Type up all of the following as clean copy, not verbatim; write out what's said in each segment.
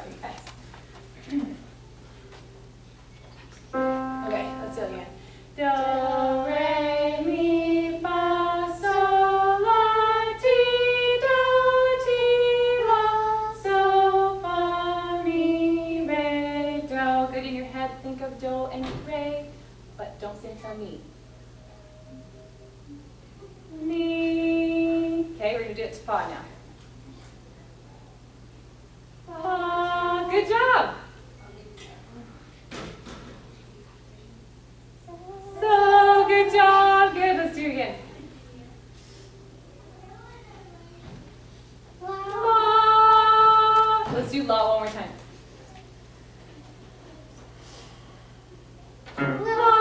job, you guys. Okay, let's do it again. Do, re, mi, fa, sol, la, ti, do, ti, la, sol, fa, mi, re, do. Good in your head, think of do and re, but don't sing for me. Mi. Okay, we're going to do it to fa now. Fa. Good job. So, good job. Good. Let's do it again. La. Let's do la one more time. La.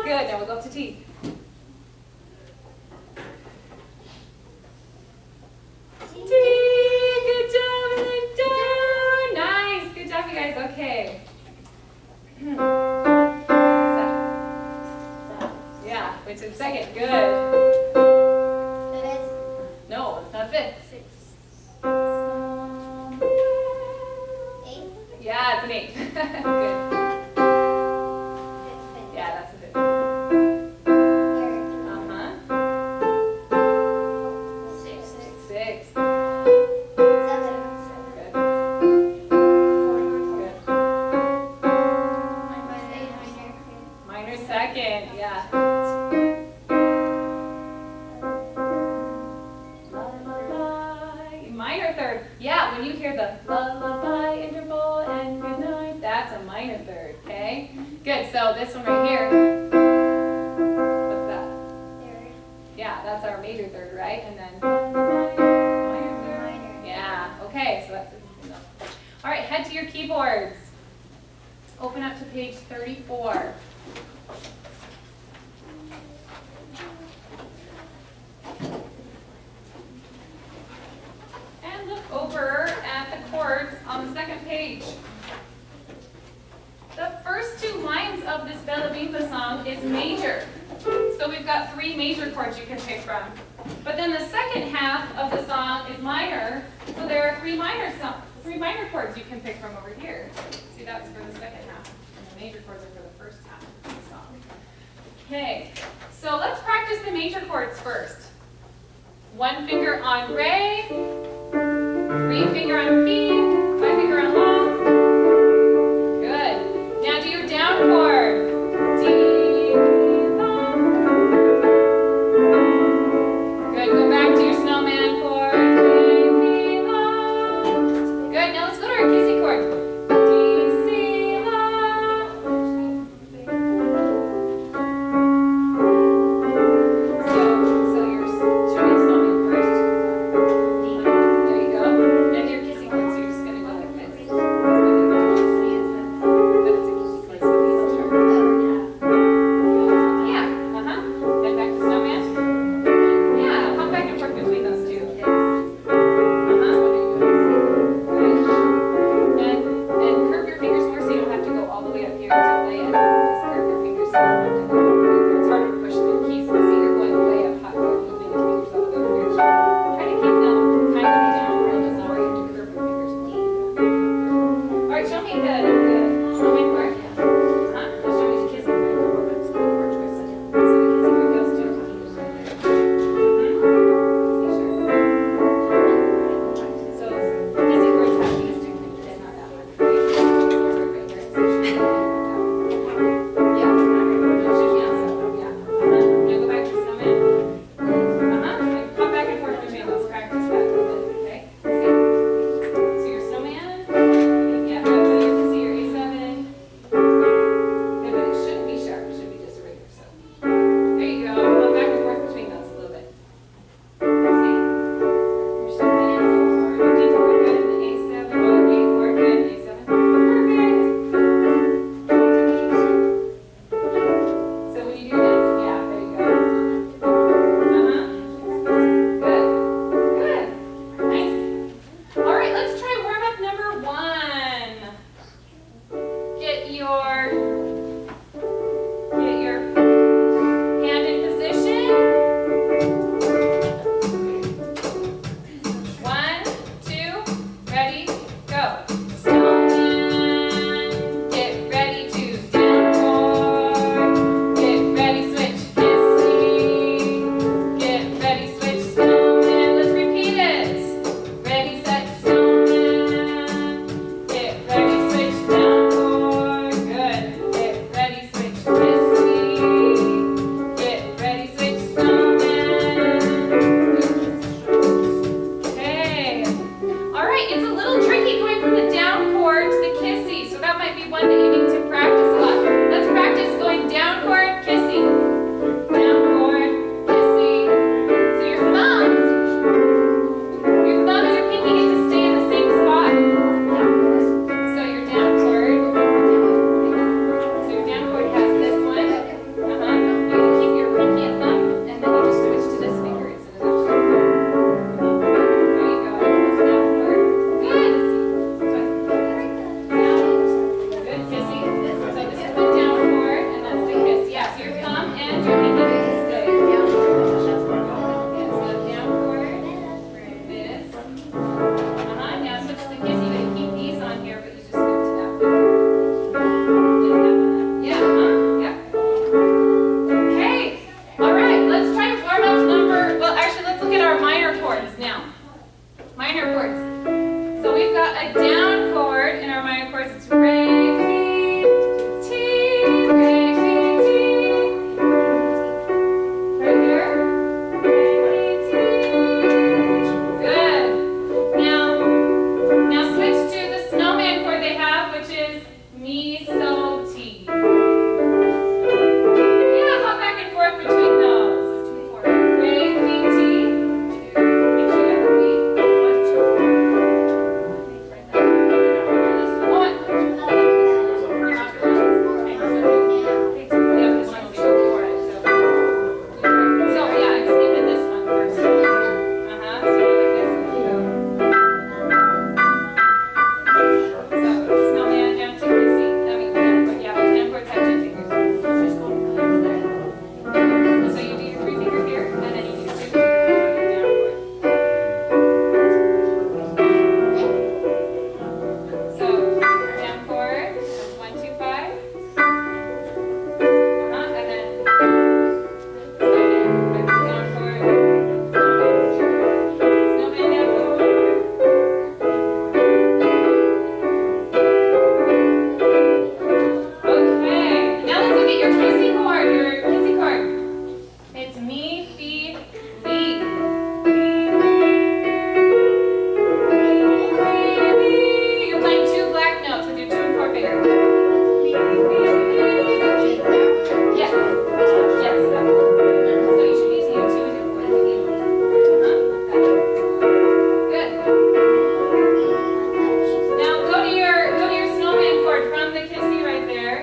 Good. Now we'll go up to T. Good job, and do. Nice. Good job, you guys. Okay. Yeah, which is second. Good. No, it's not fifth. Yeah, it's an 8. Good. Yeah, that's a fifth. Six. Minor second, yeah. Lullaby. Minor third. Yeah, when you hear the lullaby interval and good night, that's a minor third, okay? Good, so this one right here, what's that? Third. Yeah, that's our major third, right? And then minor third. Yeah, okay, so that's it. All right, head to your keyboards. Open up to page 34. And look over at the chords on the second page. The first 2 lines of this Bella Bimba song is major. So we've got 3 major chords you can pick from. But then the second half of the song is minor, so there are 3 minor chords you can pick from over here. See, that's for the second half, and the major chords are for the first half of the song. Okay, so let's practice the major chords first. 1 finger on re, 3 finger on fi, 5 finger on la. Good. Now do your down chord. D, la. Good. Go back to your snowman chord. Re, fi, la. Good. Now let's go to our kissy chord. D, si, la. So you're showing snowman first. There you go. Then your kissing chord. So you're just going to go like this. But it's a kissy chord, so it's so short. Yeah. Then back to snowman. Yeah. Hop back and forth between those two. Good. a little tricky going from the down chord to the kissy, so that might be one that you need to practice a lot. Let's practice going down chord, kissy. Down chord, kissy. So your thumbs and your pinky need to stay in the same spot. So your down chord. So your down chord has this one. You have to keep your pinky and thumb, and then you just switch to this finger instead of that. There you go. Down chord. Good. Good, kissy. So this is the down chord, and that's the kiss. Yeah, so your thumb and your pinky need to stay. Yeah, so down chord. This. Now switch to the kiss. You gotta keep these on here, but you just move to that one. Yeah, yeah. Okay. Alright, let's try to warm up let's look at our minor chords now. Minor chords. So we've got a down chord in our minor chords. It's re, fi, ti, re, fi, ti. Right here. Re, fi, ti. Good. Now switch to the snowman chord they have, which is mi, so, ti. Yeah, hop back and forth between those. Re, fi, ti. Make sure you have the beat. 1, 2, 4. One. Yeah, this one's short for it. So yeah, I'm skipping this one first. So like this. So snowman down to kissy. Down chords have 2 fingers. So you do your 3 finger here, and then you do your 2 finger on your down chord. So down chord is 1, 2, 5. And then snowman down chord. Snowman down chord. Okay, now let's look at your kissy chord. Your kissy chord. It's mi, fi, li. You're playing 2 black notes with your 2 and 4 finger. Yes. Yes. So you should be using your 2 and your 4 finger. Good. Now go to your snowman chord from the kissy right there.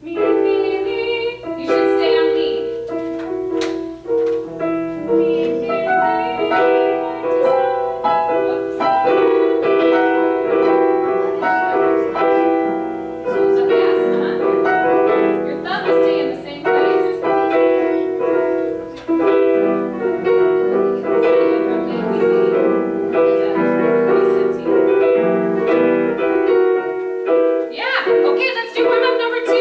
Mi, fi, li. You should stay on mi. Mi, fi, li. Oops. So yes, your thumb will stay in the same place. Yeah, okay, let's do warm up number 2.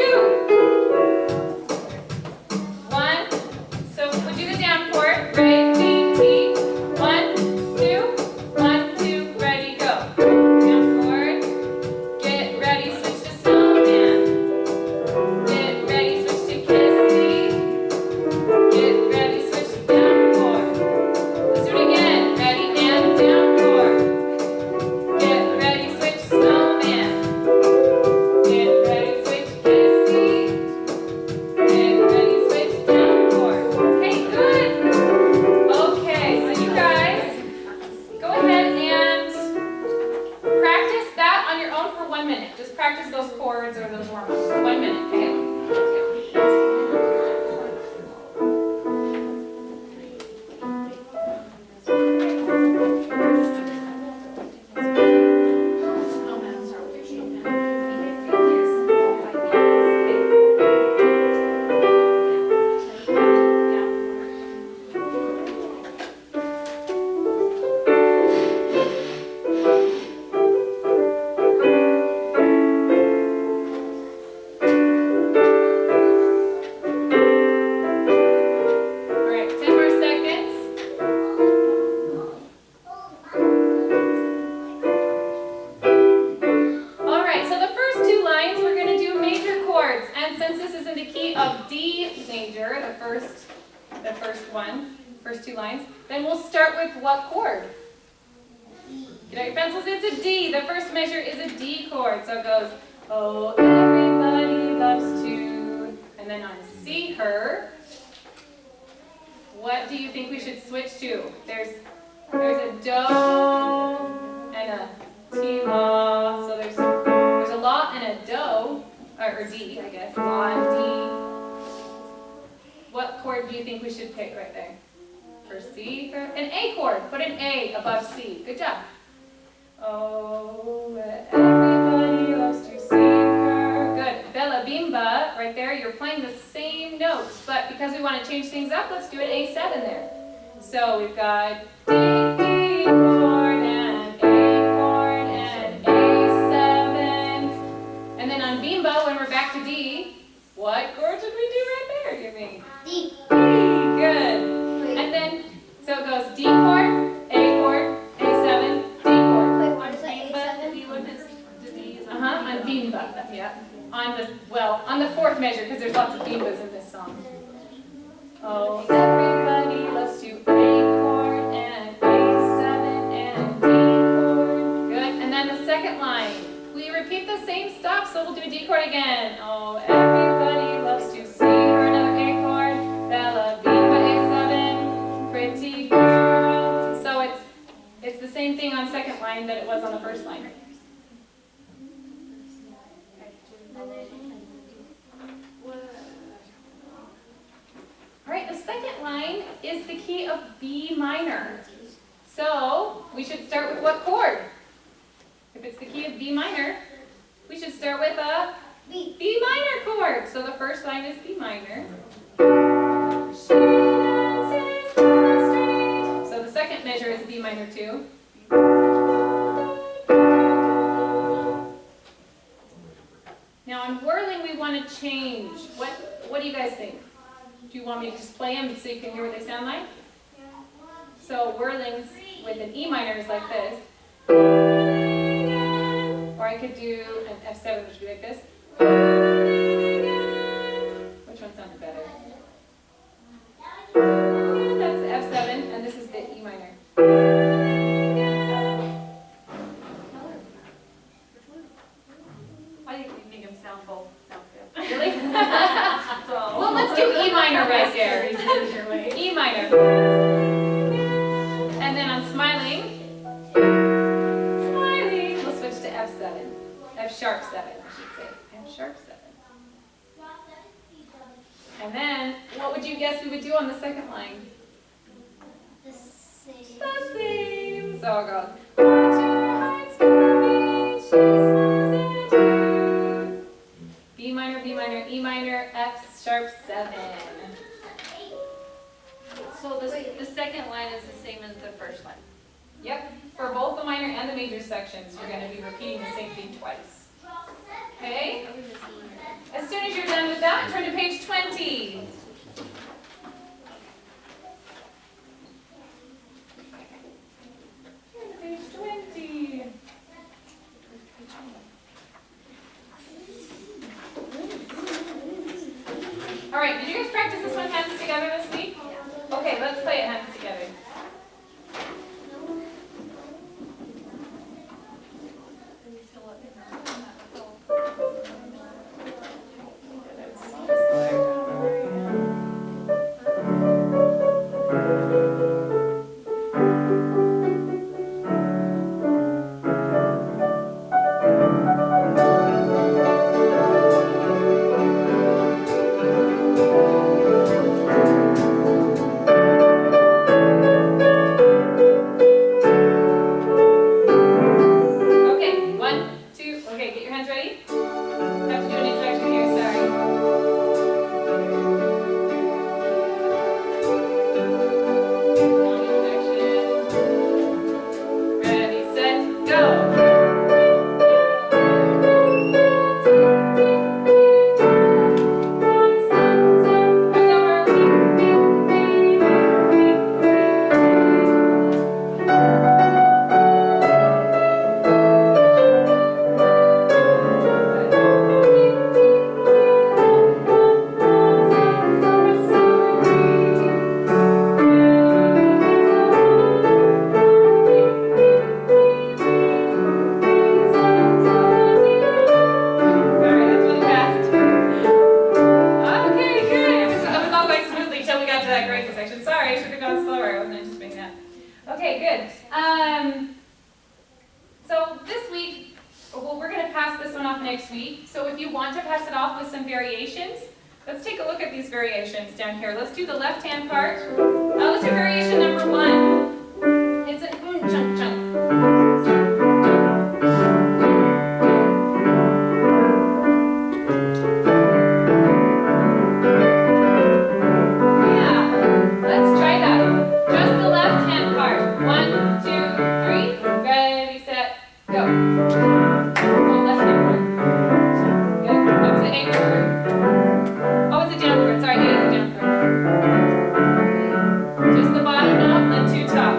1, so we'll do the down chord, re, fi, ti. 1, 2, 1, 2, ready, go. Down chord, get ready, switch to snowman. Get ready, switch to kissy. Get ready, switch to down chord. Let's do it again, ready and down chord. Get ready, switch to snowman. Get ready, switch kissy. Get ready, switch down chord. Okay, good. Okay, so you guys go ahead and practice that on your own for 1 minute. Just practice those chords or those warm-ups for 1 minute, okay? First 2 lines. Then we'll start with what chord? Get out your pencils, it's a D. The first measure is a D chord. So it goes, oh, everybody loves to. And then on C, her, what do you think we should switch to? There's a do and a T la. So there's a la and a do, or D, I guess. La and D. What chord do you think we should pick right there? For C, an A chord. Put an A above C. Good job. Oh, everybody loves to see her. Good. Bella Bimba, right there, you're playing the same notes, but because we want to change things up, let's do an A7 there. So we've got D, D chord, and A chord, and A7. And then on Bimba, when we're back to D, what chord did we do right there? Give me D. D. Good. And then, so it goes D chord, A chord, A7, D chord. Wait, what is that? A7? On Bimba, yeah. On the fourth measure, because there's lots of bimbas in this song. Oh, everybody loves to A chord, and A7, and D chord. Good. And then the second line. We repeat the same stuff, so we'll do a D chord again. Oh, everybody loves to see her. Another A chord. Bella Bimba, A7. Pretty girl. So it's the same thing on second line that it was on the first line. Alright, the second line is the key of B minor. So we should start with what chord? If it's the key of B minor, we should start with a B minor chord. So the first line is B minor. She dances on the street. So the second measure is B minor too. Now on whirling we want to change. What do you guys think? Do you want me to just play them so you can hear what they sound like? So whirlings with an E minor is like this. Or I could do an F7, which would be like this. Which one sounded better? That's the F7, and this is the E minor. I think we make them sound both sound good. Really? Well, let's do E minor right there. E minor. And then on smiling, we'll switch to F7. F sharp 7, I should say. F sharp 7. And then, what would you guess we would do on the second line? The same. The same. So it goes. Put your hearts to the beat, she smiles at you. B minor, E minor, F sharp 7. So the second line is the same as the first line. Yep, for both the minor and the major sections, you're going to be repeating the same thing twice. Okay? As soon as you're done with that, turn to page 20. Page 20. All right, did you guys practice this one hands together this week? Okay, let's play it hands together. well, we're going to pass this one off next week. So if you want to pass it off with some variations, let's take a look at these variations down here. Let's do the left-hand part. Let's do variation number 1. It's an chunk chunk. Yeah, let's try that. Just the left-hand part. 1, 2, 3. Ready, set, go. Oh, left-hand part. Good. Up to A chord. Oh, it's a down chord. Sorry, A is a down chord. Just the bottom note, then 2 top.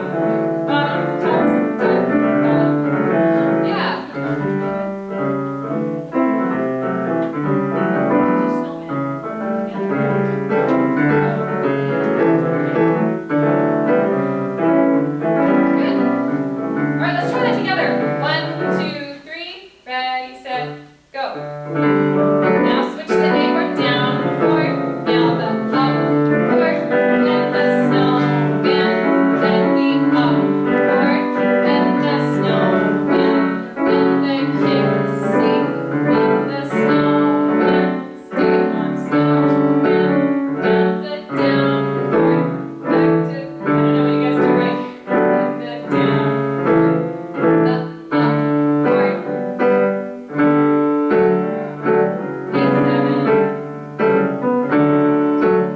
Bottom, top, bottom. Yeah. Good. All right, let's try that together. 1, 2, 3. Ready, set, go. Now switch the A chord down chord. Now the up chord. Then the snowman. Then the up chord. Then the snowman. Then the kids sing. Then the snowman. Stay on snowman. Then the down chord. Back to, I don't know what you guys do right. Then the down chord. The up chord.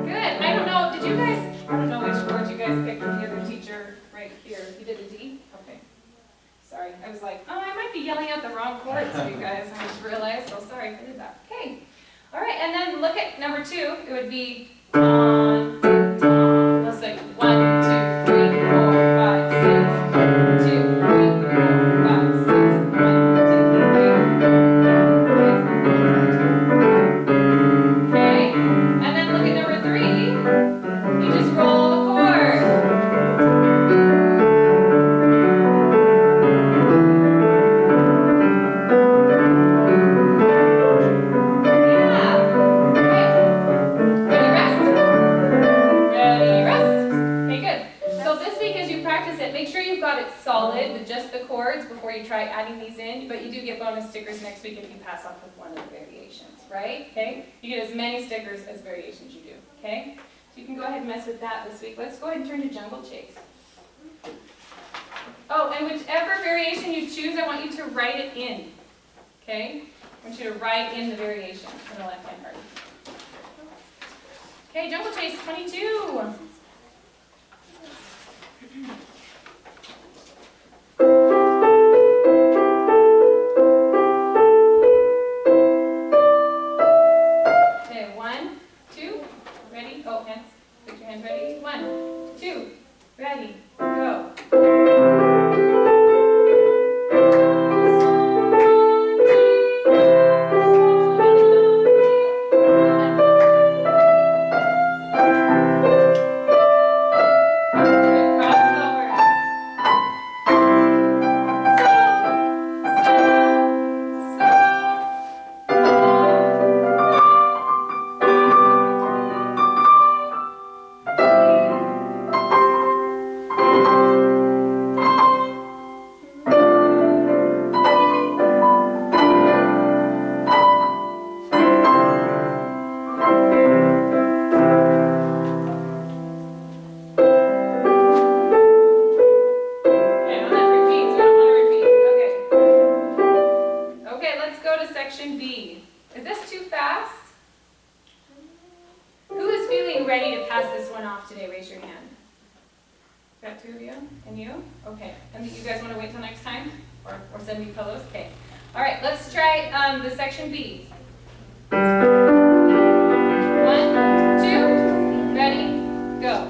Good. I don't know. Did you guys? I don't know which chord you guys picked with the other teacher right here. You did a D? Okay. Sorry. I was like, oh, I might be yelling out the wrong chords to you guys. I just realized. So sorry if I did that. Okay. All right. And then look at number 2. It would be on, on. Let's say 1, 2, 3, 4, 5, 6. 2, 3, 4, 5, 6. 1, 2, 3. Okay. And then look at number 3. You just roll the chord. Yeah. Okay. Ready, rest? Ready, rest? Okay, good. So this week as you practice it, make sure you've got it solid with just the chords before you try adding these in, but you do get bonus stickers next week if you pass off with one of the variations, right? Okay? You get as many stickers as variations you do, okay? So you can go ahead and mess with that this week. Let's go ahead and turn to Jungle Chase. Oh, and whichever variation you choose, I want you to write it in, okay? I want you to write in the variation in the left-hand part. Okay, Jungle Chase 22. Okay, 1, 2, ready? Oh, hands. Put your hands ready. 1, 2, ready, go. Section B. Is this too fast? Who is feeling ready to pass this one off today? Raise your hand. Got 2 of you? And you? Okay. And you guys want to wait till next time? Or send me pillows? Okay. All right, let's try the section B. 1, 2, ready, go.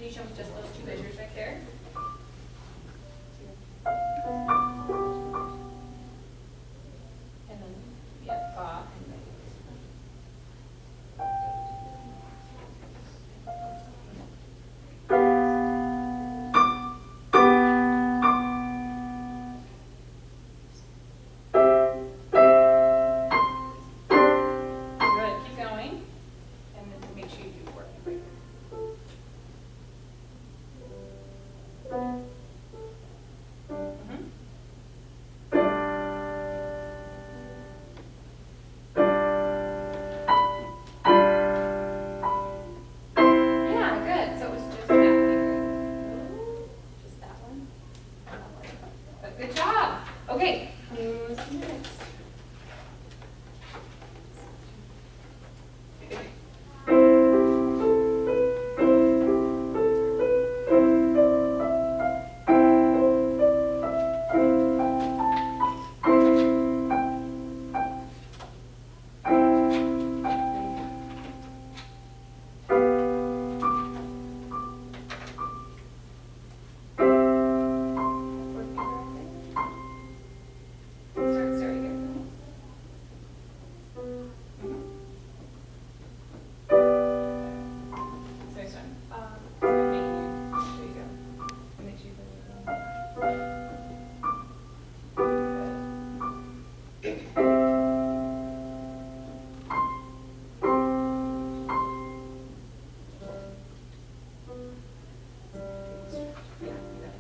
you show me just those two measures right there? And then, yeah, fa and re. Good, keep going. And then make sure you do work right here. Mhm. Yeah, good. So it was just that finger. Just that one. But good job. Okay, who's next? Start here. Sorry, son. There you go. And then yeah, you got it.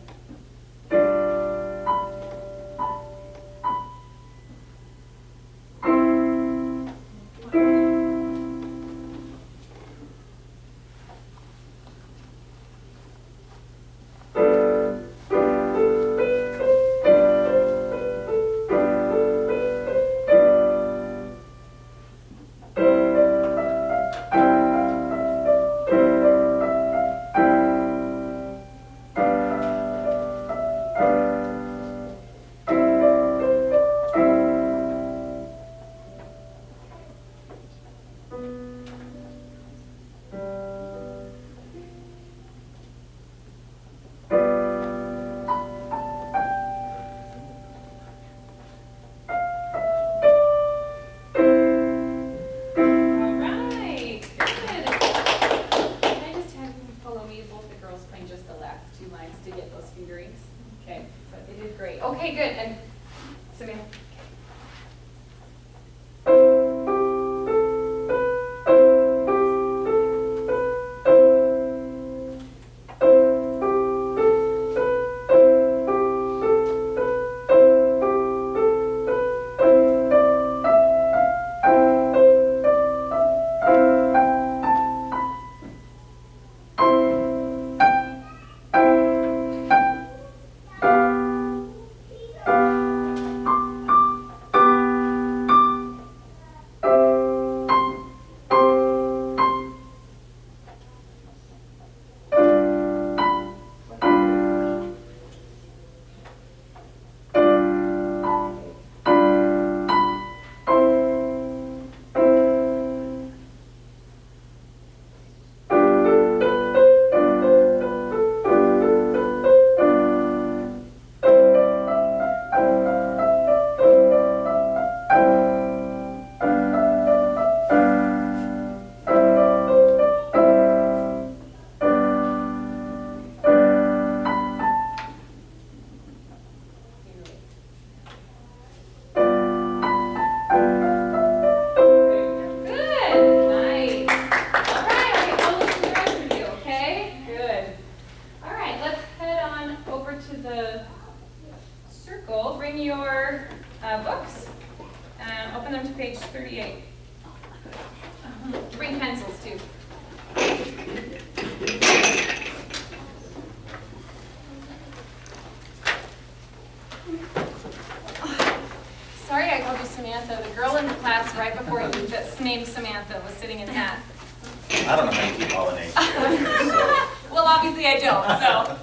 All right, good. Can I just have you follow me, both the girls playing just the last two lines to get those fingerings? Okay, so they did great. Okay, good. And Samantha. Good, nice. All right, okay, I'll look at the rest of you, okay? Good. All right, let's head on over to the circle. Bring your books and open them to page 38. Bring pencils too. Sorry I called you Samantha. The girl in the class right before you that's named Samantha was sitting in that. I don't know how you keep all the names together, so. Well, obviously I don't, so.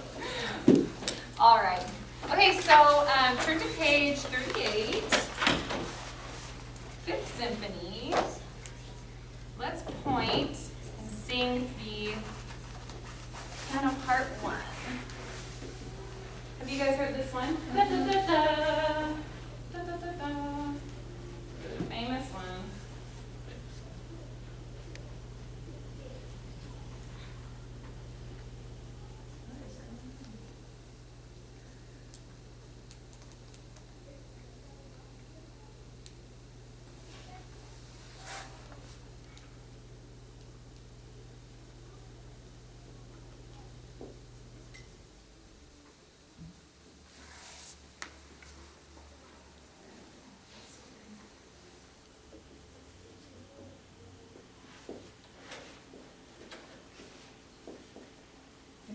All right. Okay, so turn to page 38. Fifth Symphony. Let's point and sing the piano part 1. Have you guys heard this one? Da, da, da, da. Da, da, da, da. The famous one.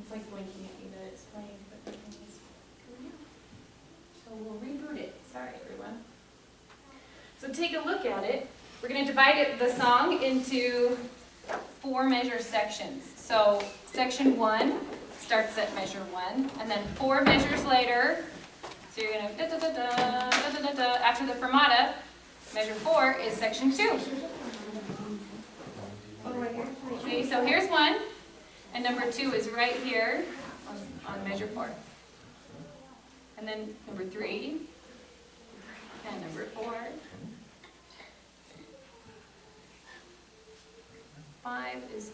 It's like blinking at me that it's playing, but nothing is going on. So we'll reboot it. Sorry, everyone. So take a look at it. We're going to divide the song into 4 measure sections. So section 1 starts at measure 1, and then 4 measures later. So you're going to da da da da da da da da. After the fermata, measure 4 is section 2. See, so here's 1. And number 2 is right here on measure 4. And then number 3, and number 4. 5 is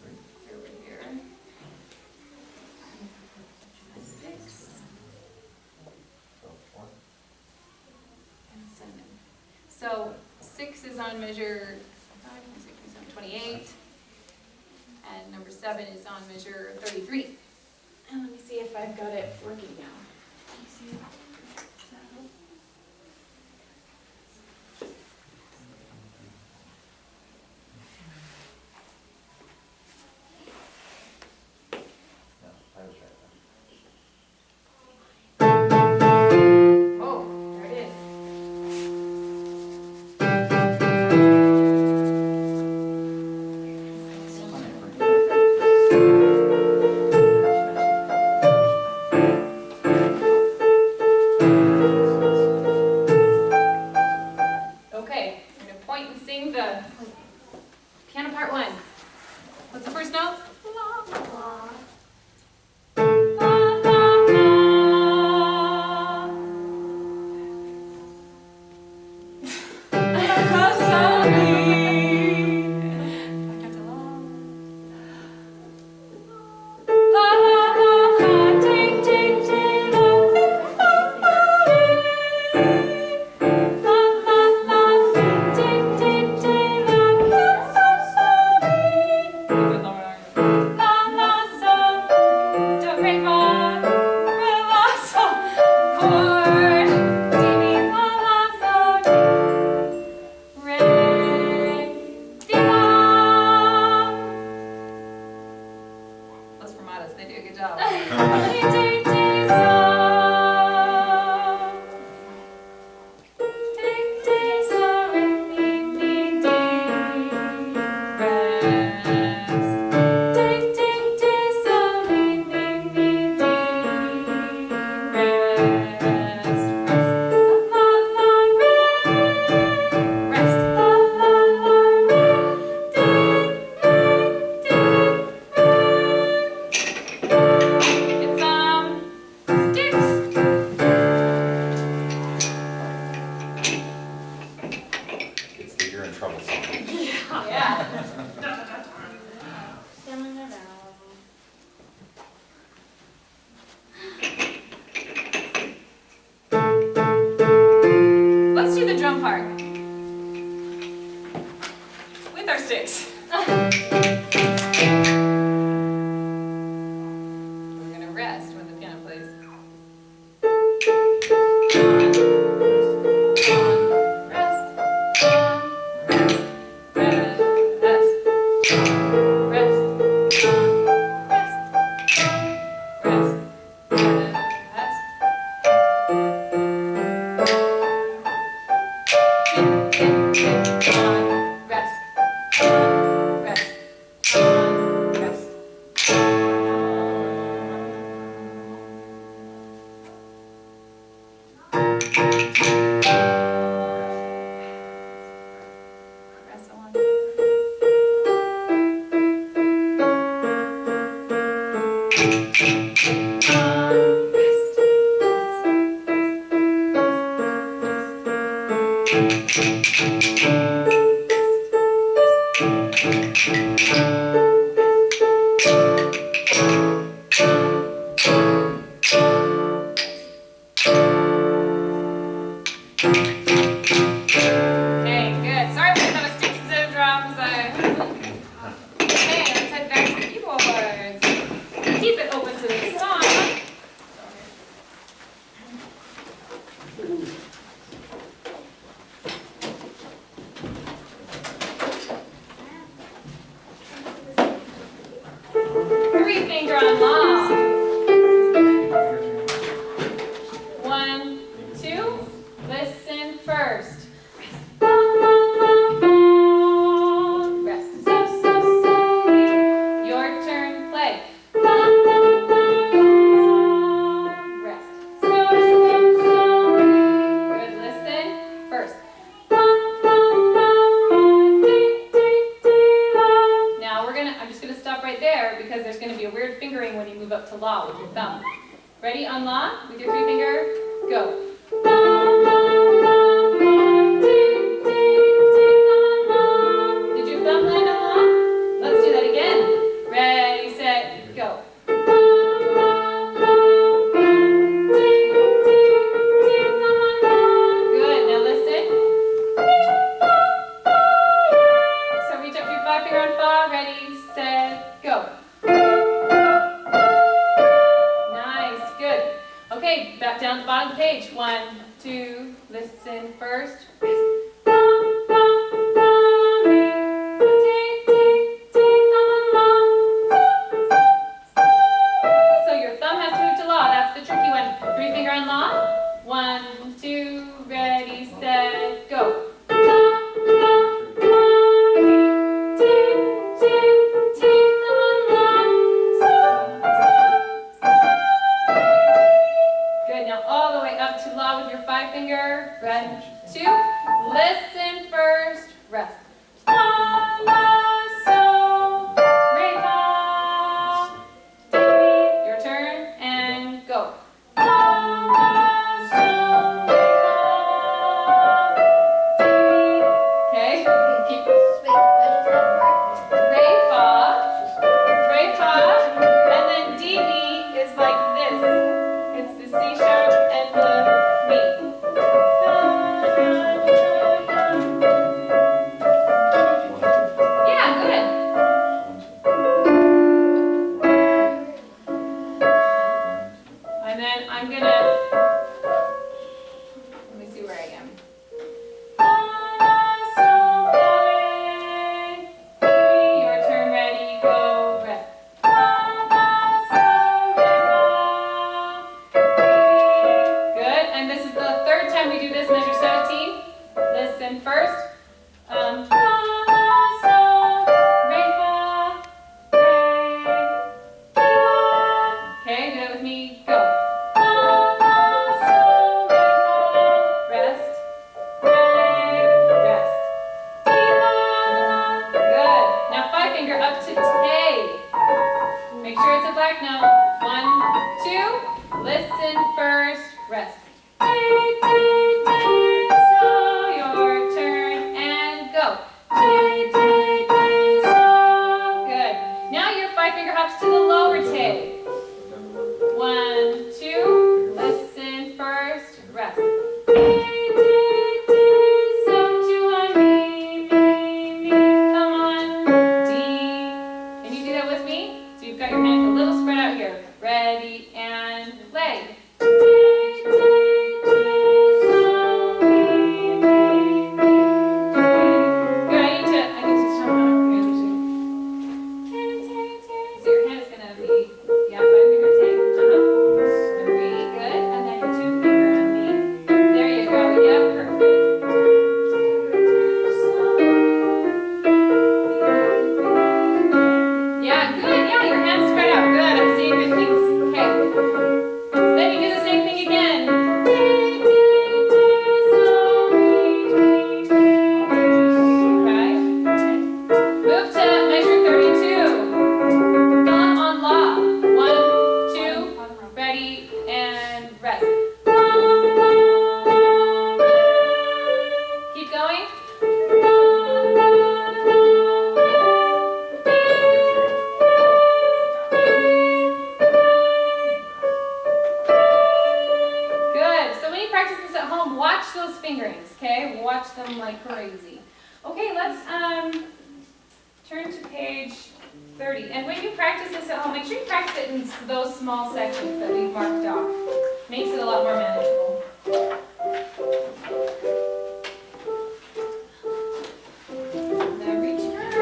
over here. 6. And 7. So 6 is on measure 5, 6 is on 28. And number 7 is on measure 33. And let me see if I've got it working now. Let me see. Does that help? No, I was right. Oh, there it is. Okay, I'm going to point and sing the piano part 1. What's the first note? La. Those fermatas, they do a good job. It's the you're in trouble song. Yeah. Let's do the drum part with our sticks. We're going to rest when the piano plays. Ready on La? With your 3 finger, go. Did your thumb land on La? Let's do that again. Ready, set, go. Good, now listen. So reach up to your 5 finger on Fa. Ready, set, go. Okay, back down the bottom of the page. 1, 2, listen first. So your thumb has to move to La. That's the tricky one. 3 finger on La. 1, 2, ready, set, go. Finger, 1, 2, listen first, rest. La, la, so, re, fa, do, mi. Your turn, and go. La, la, so, re, fa, do, mi. Okay, keep. Re, fa, and then D, mi is like this. It's the C sharp and the mi. And then I'm gonna, let me see where I am. Your turn, ready, go, rest. Good, and this is the 3rd time we do this, measure 17. Listen first. Okay, do it with me, go. Up to tay. Make sure it's a black note. 1, 2. Listen first. Rest. Tay, tay, tay. So your turn and go. Tay, tay, tay. So good. Now your 5 finger hops to the lower tay. 1, 2. Listen first. Rest. Tay, tay, tay. So 2 on me. Come on. Can you do that with me? So you've got your hands a little spread out here. Ready and play. fingerings, okay? Watch them like crazy. Okay, let's turn to page 30. And when you practice this at home, make sure you practice it in those small sections that we've marked off. Makes it a lot more manageable. The return.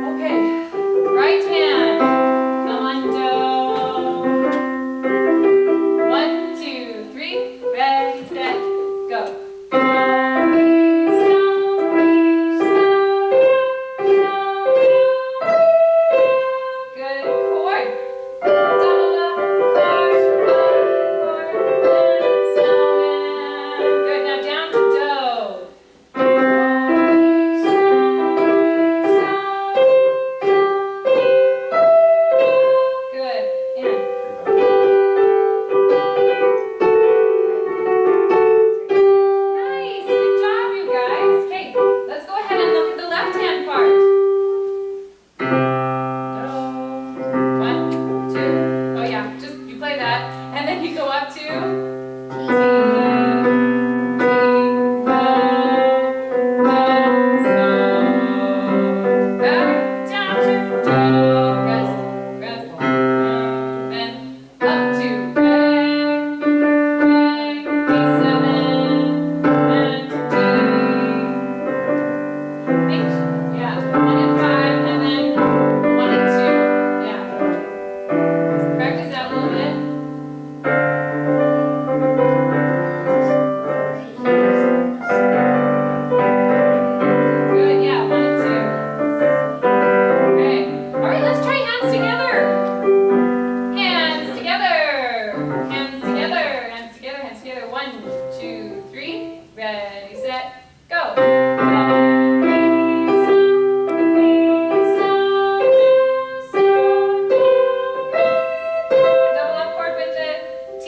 Okay, right hand. Come on down. 1, 2, 3. Ready, set, go. Good chord. Double up, chord, snowman. Good, now down to do. Good, and nice, good job, you guys. Okay, let's go ahead and look at the left hand part. Do. 1, 2. Oh yeah, just you play that, and then you go up to. Practice that a little bit. Good, yeah, 1 and 2. Okay. All right, let's try hands together. Hands together. Hands together. Hands together. Hands together. 1, 2, 3. Ready, set, go. Double up chord with the T.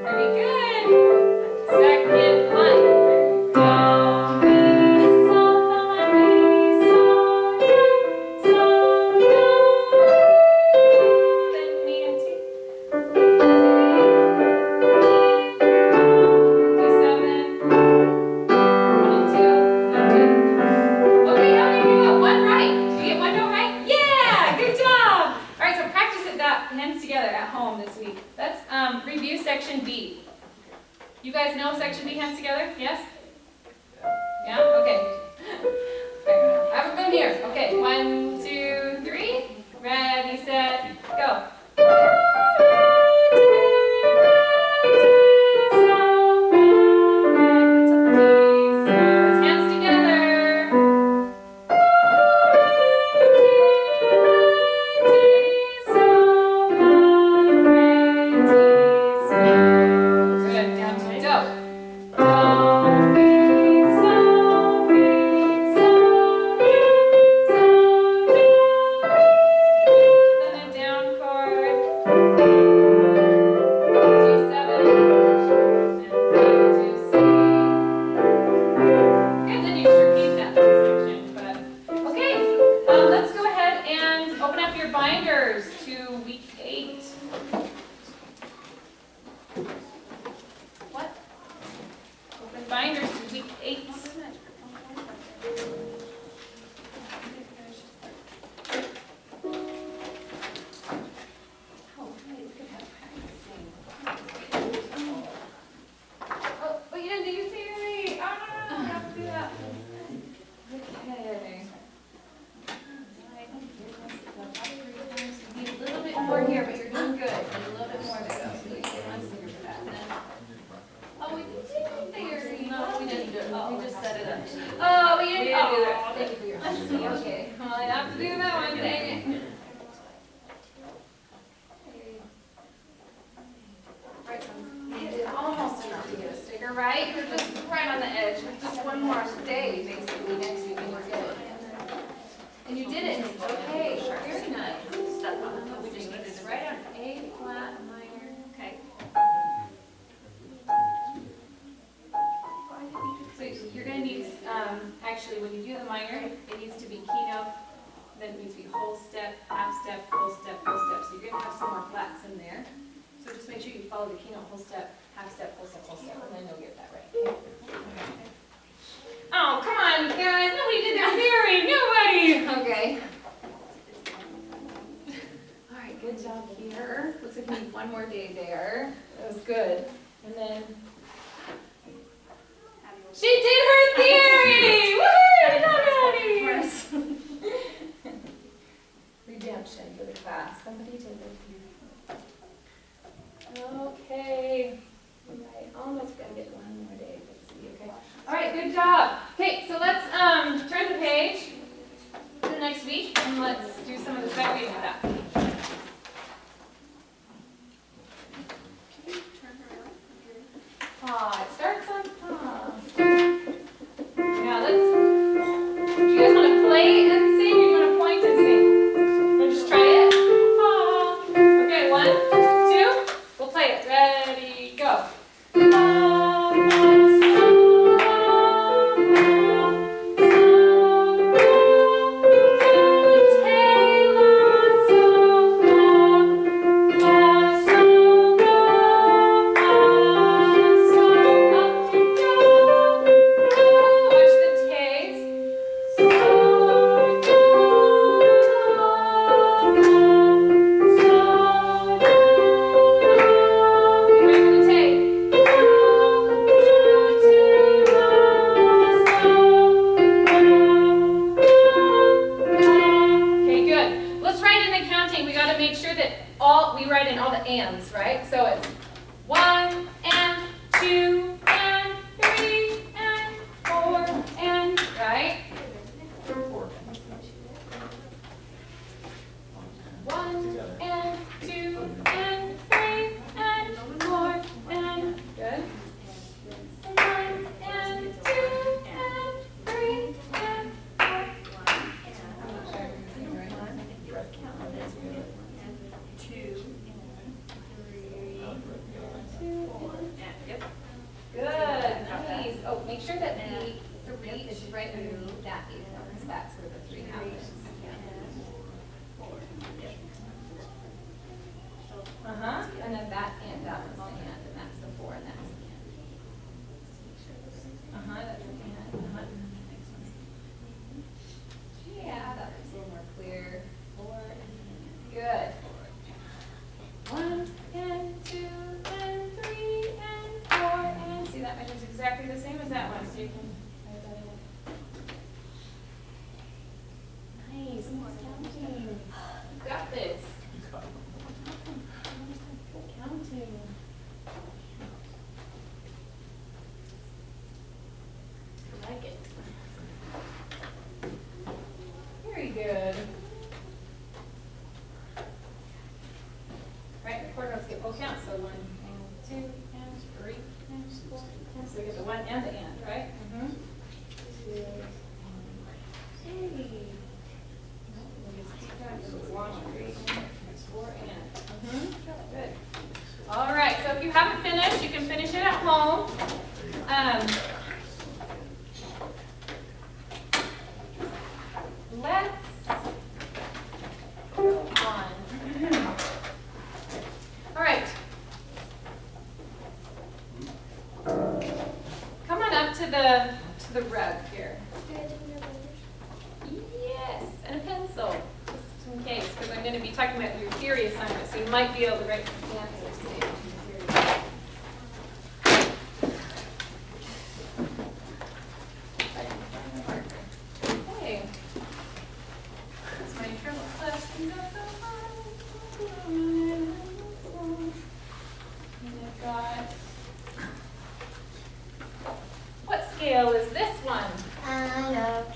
Pretty good. Second line. Do, mi, sol, fa, mi, sol, do, then mi and T. D7, 1 and 2, no T. Okay, how many of you got one right? Did you get one note right? Yeah, good job. All right, so practice it that hands together at home this week. Let's review section B. You guys know section B, hands together? Yes? Yeah? Okay. Everyone here. Okay, 1, 2, 3. Ready, set, go. Let's hands together. Good, down to do. Do, mi, sol, mi, sol, do, sol, do. Then a down chord. G7 and back to C. Good, then you just repeat that section. But okay, let's go ahead and open up your binders to week 8. What? Open binders to week 8. Oh, we could have practicing. Oh, but you didn't do your theory. Oh no, I have to do that. Okay. You need a little bit more here, but you're doing good. You need a little bit more there. So you get one finger for that. And then, oh, we did the theory. No, we didn't do it. Oh, we just set it up. Oh, we didn't. Oh, thank you for your honesty. Okay. Well, I have to do that one. Dang it. Right, so you did almost enough to get a sticker, right? You're just right on the edge. Just one more day, basically, next week, and we're good. And you did it. Okay, very nice. Step on it. We just needed to write on A flat minor. Okay. So you're going to need, actually, when you do the minor, it needs to be key note then it needs to be whole step, half step, whole step, whole step. So you're going to have some more flats in there. So just make sure you follow the keynote whole step, half step, whole step, and then you'll get that right. Okay? Oh, come on, guys. Nobody did their theory. Nobody. Okay. All right, good job here. Looks like we need one more day there. That was good. And then she did her theory! Woohoo! Redemption for the class. Somebody did their theory. Okay. I almost gonna get one more day. Let's see. Okay. All right. Good job. Okay. So let's turn the page to the next week and let's do some of the stuff we did that. It starts on top. Now let's, do you guys want to play and sing or do you want to point and sing? Want to just try it? Okay, 1, 2, we'll play it. Ready, go. And then that and that one's the and that's the 4 and that's the and. That's the and. Next one's yeah, that looks a little more clear. 4 and good. 1 and 2 and 3 and 4 and see that measure's exactly the same as that one, so you can write that in. Nice. Counting. You got this. Counting. I like it. Very good. Right, the quarter notes get full count, so 1 and 2 and 3 and 4 and so we get the 1 and the and, right? 2 and 3. Good. All right, so if you haven't finished, you can finish it at home. Let's go on. All right. Come on up to the rug here. Yes, and a pencil. In case, because I'm going to be talking about your theory assignment, so you might be able to write some answers today. Okay. That's my triple plus. And I've got, what scale is this one?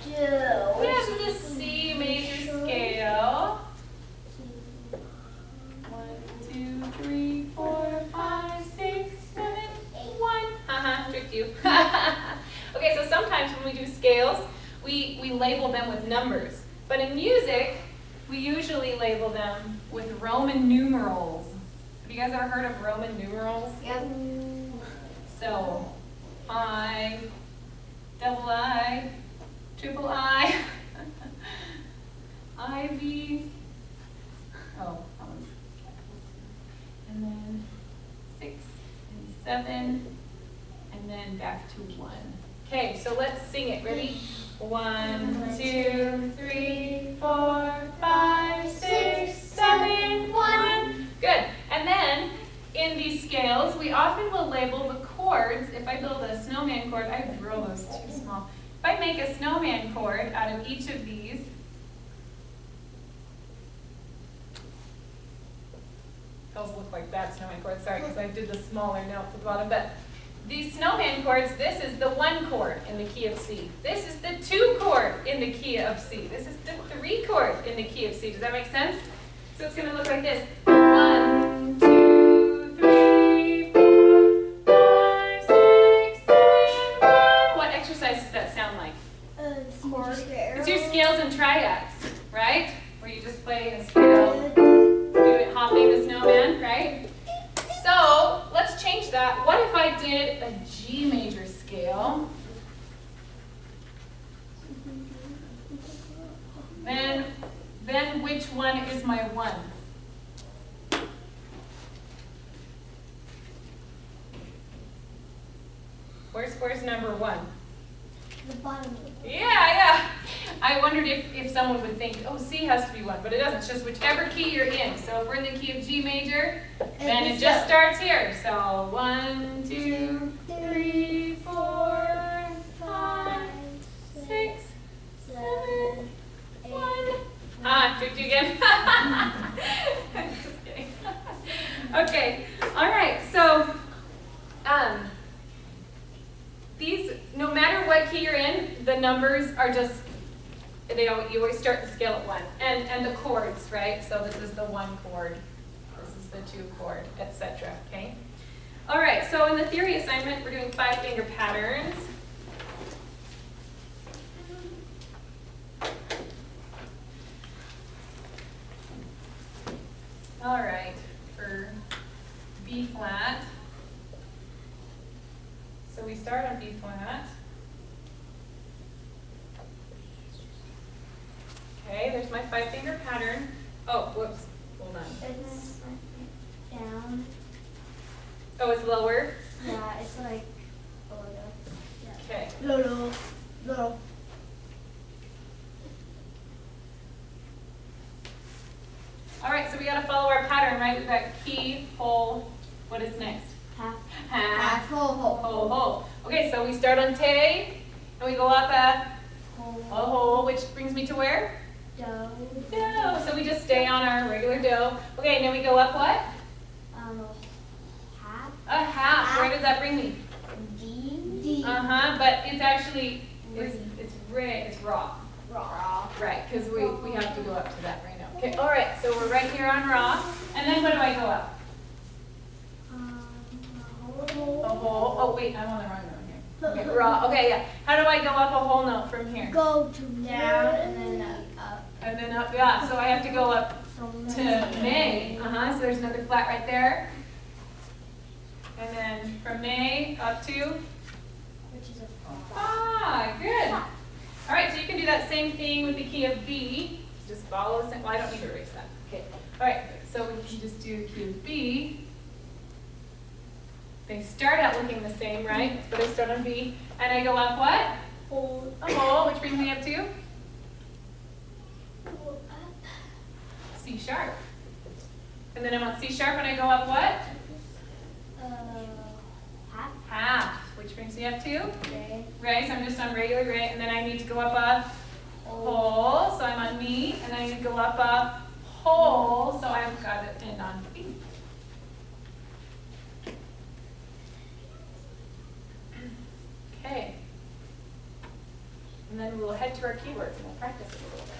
Yes, it's a C major scale. 1, 2, 3, 4, 5, 6, 7, 1. Tricked you. Okay, so sometimes when we do scales, we label them with numbers. But in music, we usually label them with Roman numerals. Have you guys ever heard of Roman numerals? Yep. So, I, double I, triple I. Ivy. Oh, that one's. And then 6 and 7, and then back to 1. Okay, so let's sing it. Ready? 1, 2, 3, 4, 5, 6, 7, 1. Good. And then in these scales, we often will label the chords. If I build a snowman chord, I drew those too small. If I make a snowman chord out of each of these, those look like bad snowman chords, sorry, because I did the smaller note at the bottom, but these snowman chords, this is the 1 chord in the key of C. This is the 2 chord in the key of C. This is the 3 chord in the key of C. Does that make sense? So it's going to look like this. 1, 2, 3, 4, 5, 6, 7, 1. What exercise does that sound like? It's your scales and triads, right? Where you just play a scale, do it hopping the snowman, right? So let's change that. What if I did a G major scale? Then which one is my 1? Where's number 1? The bottom. Yeah. I wondered if someone would think, oh, C has to be 1, but it doesn't. It's just whichever key you're in. So if we're in the key of G major, then it just starts here. So 1, 2, 3, 4, 5, 6, 7, 1. Tricked you again. Just kidding. Okay. All right. So these, no matter what key you're in, the numbers are just, you always start the scale at 1. And the chords, right? So this is the 1 chord. This is the 2 chord, etc. Okay? All right, so in the theory assignment, we're doing 5-finger patterns. All right, for B flat. So we start on B flat. Okay, there's my 5-finger pattern. Oh, whoops, hold on. It's down. Oh, it's lower? Yeah, it's like below. Yeah. Okay. Low. All right, so we got to follow our pattern, right? We've got key, hole. What is next? Half. Hole. Okay, so we start on te, and we go up a hole, which brings me to where? Do. So we just stay on our regular do. Okay, and then we go up what? Half. A half. Where does that bring me? D. But it's actually, it's raw. Raw. Right, because we have to go up to that right now. Okay, all right, so we're right here on raw. And then what do I go up? A hole. Oh, wait, I'm on the wrong note here. Okay, raw. Okay, yeah. How do I go up a whole note from here? Go to down and then up. And then up, yeah. So I have to go up to May. So there's another flat right there. And then from May up to? Which is a Good. All right, so you can do that same thing with the key of B. Just follow the same. Well, I don't need to erase that. Okay. All right, so we can just do the key of B. They start out looking the same, right? But I start on B. And I go up what? hole. A hole, which brings me up to? C sharp. And then I'm on C sharp and I go up what? Half. Half, which brings me up to? Ray. Re, so I'm just on regular Re, and then I need to go up a hole, so I'm on Mi, and then I need to go up a hole, so I've got to end on B. Okay. And then we'll head to our keywords and we'll practice it a little bit.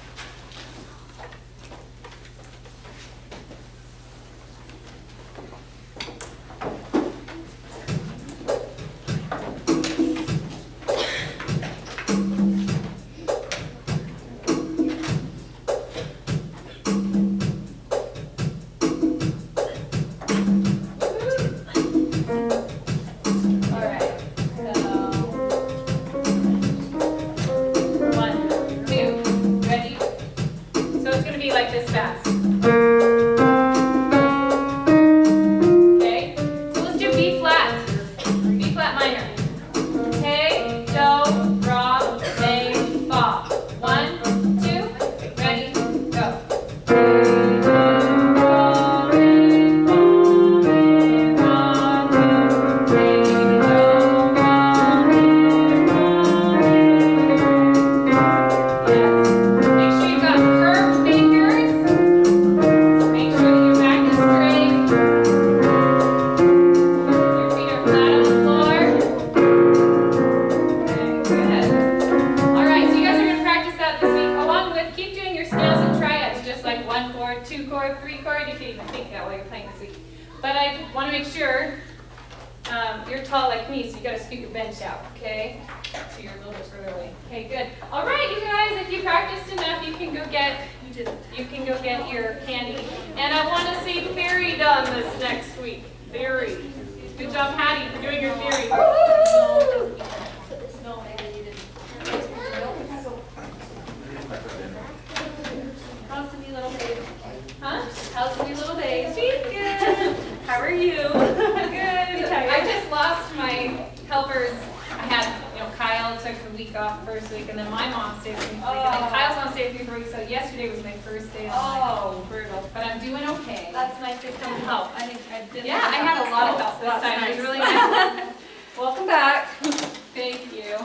So even think that while you're playing this week. But I want to make sure you're tall like me, so you got to scoot your bench out, okay? So you're a little bit further away. Okay, good. All right, you guys, if you practiced enough, you can go get your candy. And I want to see theory done this next week. Theory. Good job, Hattie, for doing your theory. Woo! How's the new little babe? Huh? How's the new little babe? She's good. How are you? Good. I just lost my helpers. I had, Kyle took a week off the first week, and then my mom stayed with me for a week, and then Kyle's mom stayed with me for a week, so yesterday was my first day. And I'm like, brutal. But I'm doing okay. That's nice to come help. I didn't. Yeah, I had a lot of help this That's time. It was nice. really nice. Welcome back. Thank you.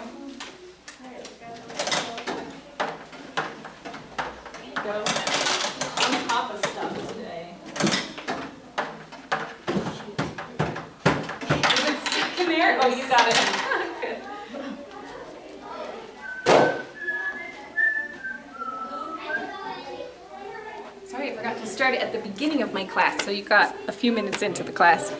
Go. On top of stuff today. Is it stuck in there? Oh, you got it. Good. Sorry, I forgot to start it at the beginning of my class, so you got a few minutes into the class.